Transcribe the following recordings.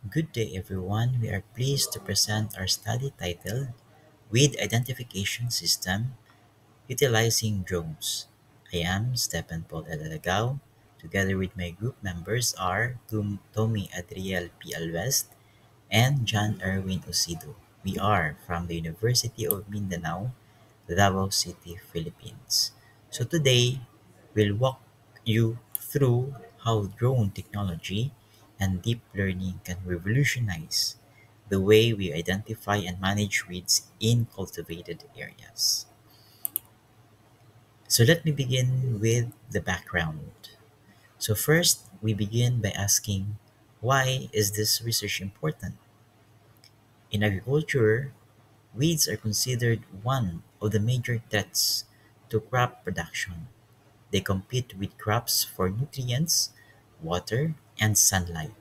Good day, everyone. We are pleased to present our study titled Weed Identification System Utilizing Drones. I am Stephen Paul Elalagao. Together with my group members are Tommy Adriel P. Alvest and John Erwin Osido. We are from the University of Mindanao, Davao City, Philippines. So today, we'll walk you through how drone technology and deep learning can revolutionize the way we identify and manage weeds in cultivated areas. So let me begin with the background. So first, we begin by asking, why is this research important? In agriculture, weeds are considered one of the major threats to crop production. They compete with crops for nutrients, water, and sunlight,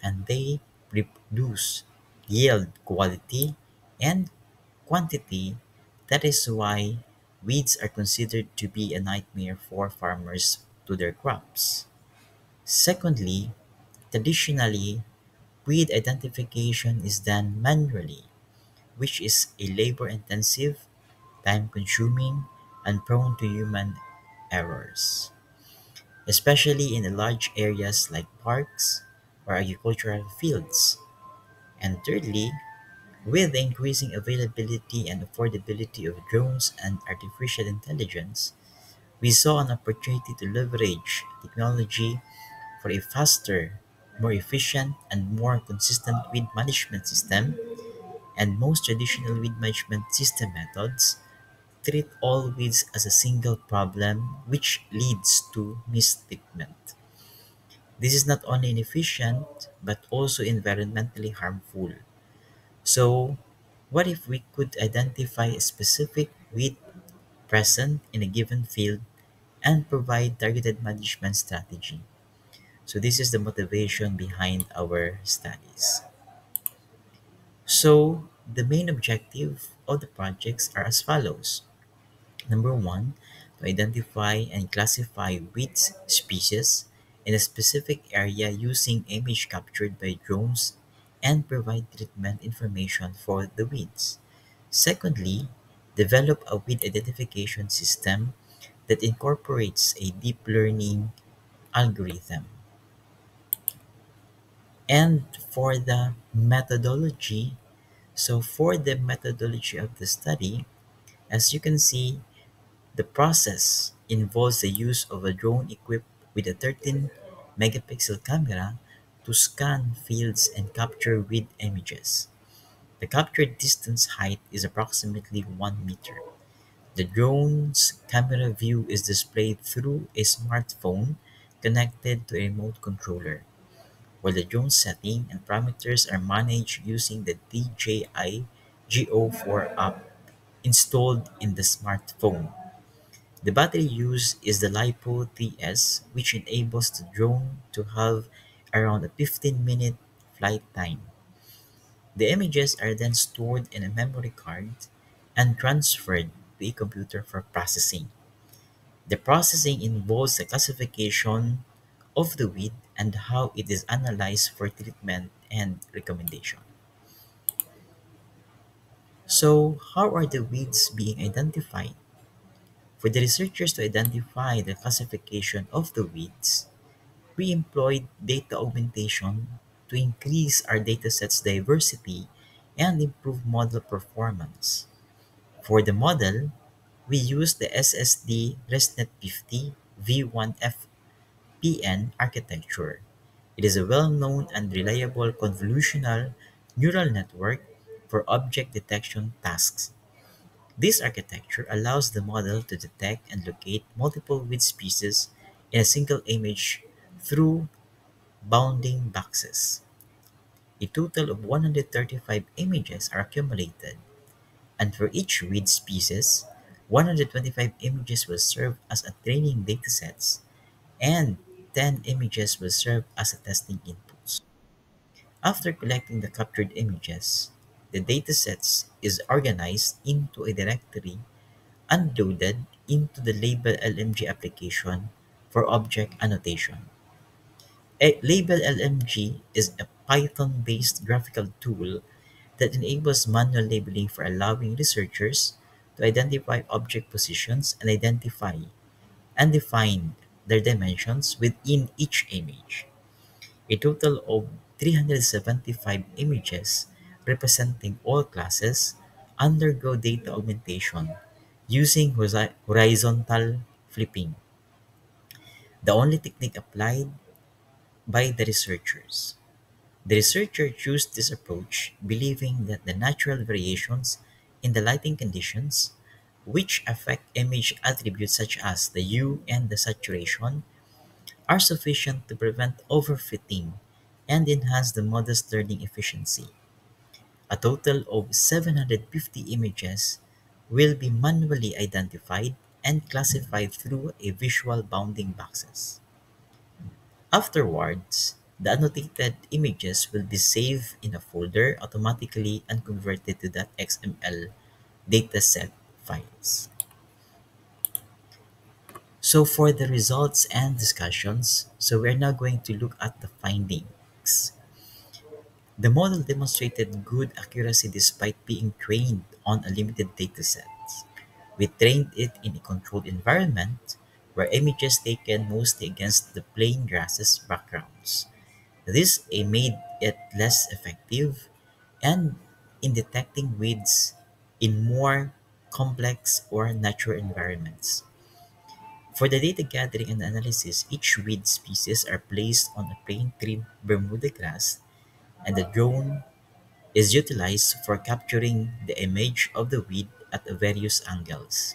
and they reproduce yield, quality, and quantity. That is why weeds are considered to be a nightmare for farmers to their crops. Secondly, traditionally, weed identification is done manually, which is a labor-intensive, time-consuming, and prone to human errors, especially in the large areas like parks or agricultural fields. And thirdly, with the increasing availability and affordability of drones and artificial intelligence, we saw an opportunity to leverage technology for a faster, more efficient, and more consistent weed management system. And most traditional weed management system methods treat all weeds as a single problem, which leads to mistreatment. This is not only inefficient but also environmentally harmful. So, what if we could identify a specific weed present in a given field and provide targeted management strategy? So, this is the motivation behind our studies. So, the main objective of the projects are as follows. Number one, to identify and classify weed species in a specific area using image captured by drones and provide treatment information for the weeds. Secondly, develop a weed identification system that incorporates a deep learning algorithm. And for the methodology, for the methodology of the study, as you can see, the process involves the use of a drone equipped with a 13 megapixel camera to scan fields and capture weed images. The captured distance height is approximately 1 meter. The drone's camera view is displayed through a smartphone connected to a remote controller, while the drone setting and parameters are managed using the DJI Go4 app installed in the smartphone. The battery used is the LiPo TS, which enables the drone to have around a 15-minute flight time. The images are then stored in a memory card and transferred to a computer for processing. The processing involves the classification of the weed and how it is analyzed for treatment and recommendation. So, how are the weeds being identified? For the researchers to identify the classification of the weeds, we employed data augmentation to increase our dataset's diversity and improve model performance. For the model, we used the SSD ResNet50 V1FPN architecture. It is a well-known and reliable convolutional neural network for object detection tasks. This architecture allows the model to detect and locate multiple weed species in a single image through bounding boxes. A total of 135 images are accumulated, and for each weed species, 125 images will serve as a training datasets and 10 images will serve as a testing inputs. After collecting the captured images, the datasets is organized into a directory and loaded into the Label LMG application for object annotation. Label LMG is a Python-based graphical tool that enables manual labeling for allowing researchers to identify object positions and identify and define their dimensions within each image. A total of 375 images representing all classes undergo data augmentation using horizontal flipping, the only technique applied by the researchers. The researcher chose this approach believing that the natural variations in the lighting conditions, which affect image attributes such as the hue and the saturation, are sufficient to prevent overfitting and enhance the model's learning efficiency. A total of 750 images will be manually identified and classified through a visual bounding boxes. Afterwards, the annotated images will be saved in a folder automatically and converted to that XML dataset files. So for the results and discussions, so we're now going to look at the findings. The model demonstrated good accuracy despite being trained on a limited dataset. We trained it in a controlled environment where images taken mostly against the plain grasses backgrounds. This made it less effective and in detecting weeds in more complex or natural environments. For the data gathering and analysis, each weed species are placed on a plain tree Bermuda grass and the drone is utilized for capturing the image of the weed at various angles.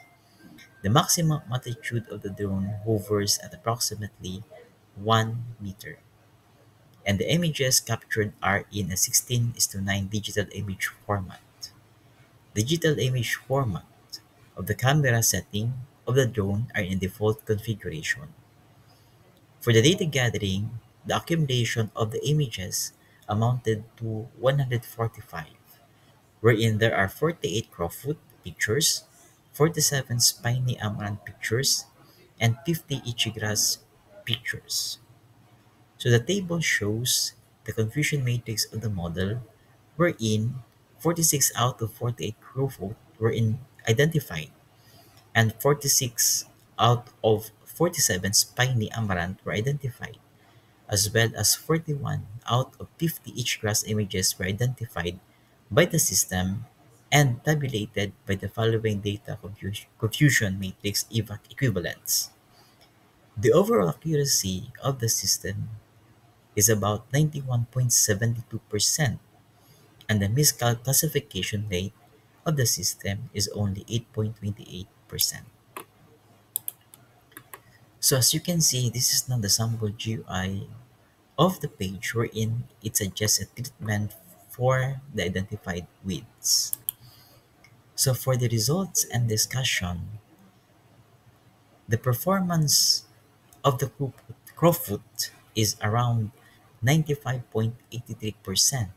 The maximum altitude of the drone hovers at approximately 1 meter, and the images captured are in a 16:9 digital image format. Digital image format of the camera setting of the drone are in default configuration. For the data gathering, the accumulation of the images amounted to 145, wherein there are 48 crowfoot pictures, 47 spiny amaranth pictures, and 50 ichigras pictures. So the table shows the confusion matrix of the model, wherein 46 out of 48 crowfoot were identified, and 46 out of 47 spiny amaranth were identified, as well as 41 out of 50 ichgras images were identified by the system and tabulated by the following data confusion matrix equivalents. The overall accuracy of the system is about 91.72%, and the misclassification rate of the system is only 8.28%. So as you can see, this is now the sample GUI of the page wherein it suggests a treatment for the identified weeds. So for the results and discussion, the performance of the crowfoot is around 95.83%,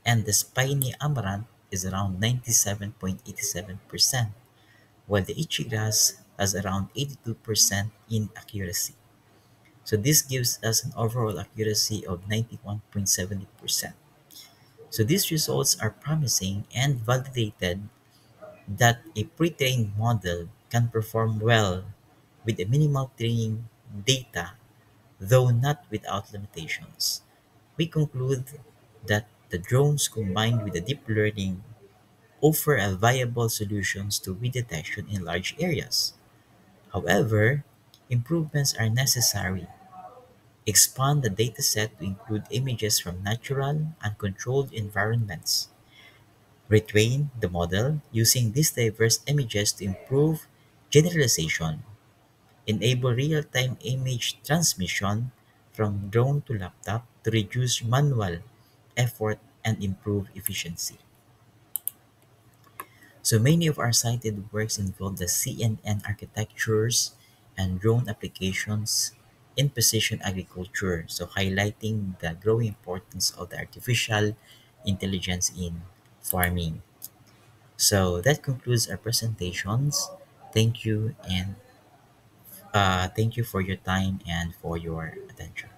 and the spiny amaranth is around 97.87%, while the ichigrass has around 82% in accuracy. So this gives us an overall accuracy of 91.70%. So these results are promising and validated that a pre-trained model can perform well with a minimal training data, though not without limitations. We conclude that the drones combined with the deep learning offer a viable solutions to weed detection in large areas. However, improvements are necessary. Expand the dataset to include images from natural and controlled environments. Retrain the model using these diverse images to improve generalization. Enable real-time image transmission from drone to laptop to reduce manual effort and improve efficiency. So many of our cited works involve the CNN architectures and drone applications in precision agriculture, so highlighting the growing importance of the artificial intelligence in farming. So that concludes our presentations. Thank you and thank you for your time and for your attention.